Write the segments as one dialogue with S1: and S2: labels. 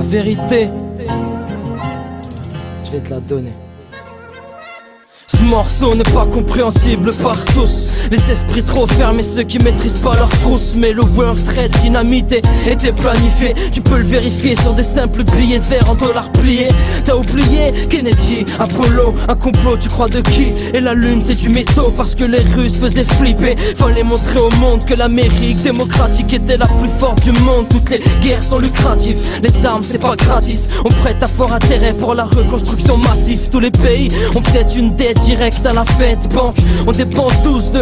S1: vérité, je vais te la donner. Ce morceau n'est pas compréhensible par tous. Les esprits trop fermés, ceux qui maîtrisent pas leur frousse. Mais le World Trade dynamité était planifié. Tu peux le vérifier sur des simples billets verts en dollars pliés. T'as oublié Kennedy, Apollo, un complot, tu crois de qui? Et la lune c'est du métaux parce que les Russes faisaient flipper. Fallait montrer au monde que l'Amérique démocratique était la plus forte du monde. Toutes les guerres sont lucratives, les armes c'est pas gratis. On prête à fort intérêt pour la reconstruction massive. Tous les pays ont peut-être une dette direct à la fête banque. On dépend tous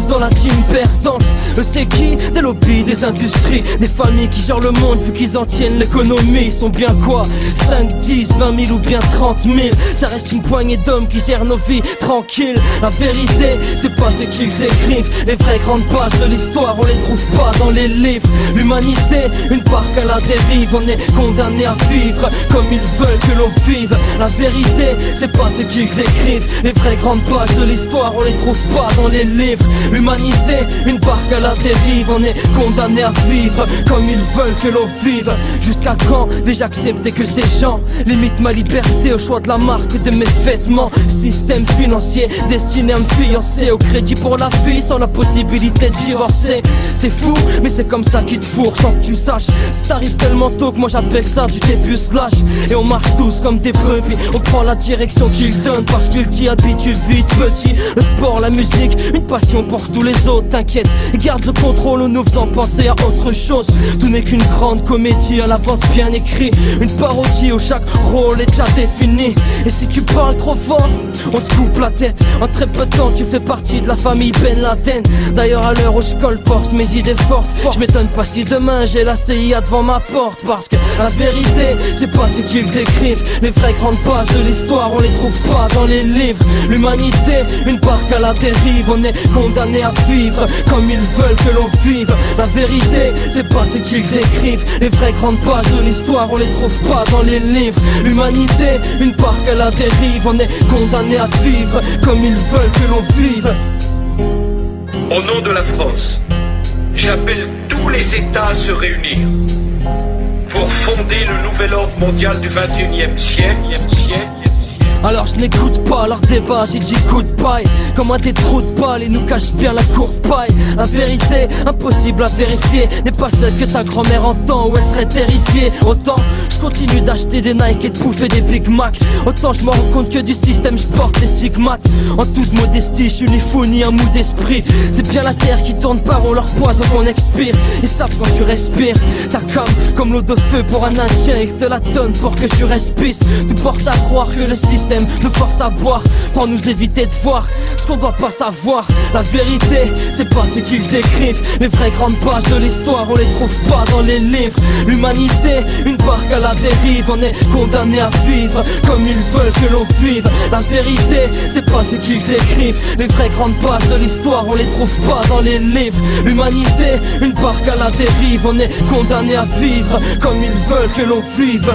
S1: dans la team perdante. C'est qui? Des lobbies, des industries, des familles qui gèrent le monde vu qu'ils en tiennent l'économie. Ils sont bien quoi? 5, 10, 20 000 ou bien 30 000. Ça reste une poignée d'hommes qui gèrent nos vies tranquilles. La vérité, c'est pas ce qu'ils écrivent. Les vraies grandes pages de l'histoire, on les trouve pas dans les livres. L'humanité, une barque à la dérive. On est condamné à vivre comme ils veulent que l'on vive. La vérité, c'est pas ce qu'ils écrivent. Les vraies grandes pages de l'histoire, on les trouve pas dans les livres. L'humanité, une barque à la dérive. On est condamné à vivre comme ils veulent que l'on vive. Jusqu'à quand vais-je accepter que ces gens limitent ma liberté au choix de la marque de mes vêtements? Système financier destiné à me fiancer au crédit pour la vie sans la possibilité de divorcer. C'est fou mais c'est comme ça qu'ils te fourrent sans que tu saches. Ça arrive tellement tôt que moi j'appelle ça du début slash. Et on marche tous comme des brebis. On prend la direction qu'ils donnent parce qu'ils t'y habituent vite petit. Le sport, la musique, une passion pour tous les autres. T'inquiète, garde le contrôle en nous faisant penser à autre chose. Tout n'est qu'une grande comédie à l'avance bien écrit. Une parodie où chaque rôle est déjà défini. Et si tu parles trop fort, on te coupe la tête. En très peu de temps tu fais partie de la famille Ben Laden. D'ailleurs à l'heure où je colporte mes idées fortes, je m'étonne pas si demain j'ai la CIA devant ma porte. Parce que la vérité, c'est pas ce qu'ils écrivent. Les vraies grandes pages de l'histoire, on les trouve pas dans les livres. L'humanité, une barque à la dérive. On est condamné à vivre comme ils veulent que l'on vive. La vérité, c'est pas ce qu'ils écrivent. Les vraies grandes pages de l'histoire, on les trouve pas dans les livres. L'humanité, une barque à la dérive. On est condamné à vivre comme ils veulent que l'on vive.
S2: Au nom de la France, j'appelle tous les États à se réunir pour fonder le nouvel ordre mondial du 21e siècle.
S1: Alors je n'écoute pas leur débat, j'ai dit goodbye. Comme un des trous de balles, ils nous cachent bien la courte paille. La vérité, impossible à vérifier, n'est pas celle que ta grand-mère entend ou elle serait terrifiée. Autant je continue d'acheter des Nike et de bouffer des Big Mac. Autant je me rends compte que du système je porte des stigmates. En toute modestie, je suis ni fou ni un mou d'esprit. C'est bien la terre qui tourne par on leur poison qu'on expire. Ils savent quand tu respires, ta comme l'eau de feu pour un indien. Ils te la donnent pour que tu respires. Tu portes à croire que le système nous force à boire pour nous éviter de voir ce qu'on doit pas savoir. La vérité, c'est pas ce qu'ils écrivent. Les vraies grandes pages de l'histoire, on les trouve pas dans les livres. L'humanité, une barque à la dérive. On est condamné à vivre comme ils veulent que l'on vive. La vérité, c'est pas ce qu'ils écrivent. Les vraies grandes pages de l'histoire, on les trouve pas dans les livres. L'humanité, une barque à la dérive. On est condamné à vivre comme ils veulent que l'on vive.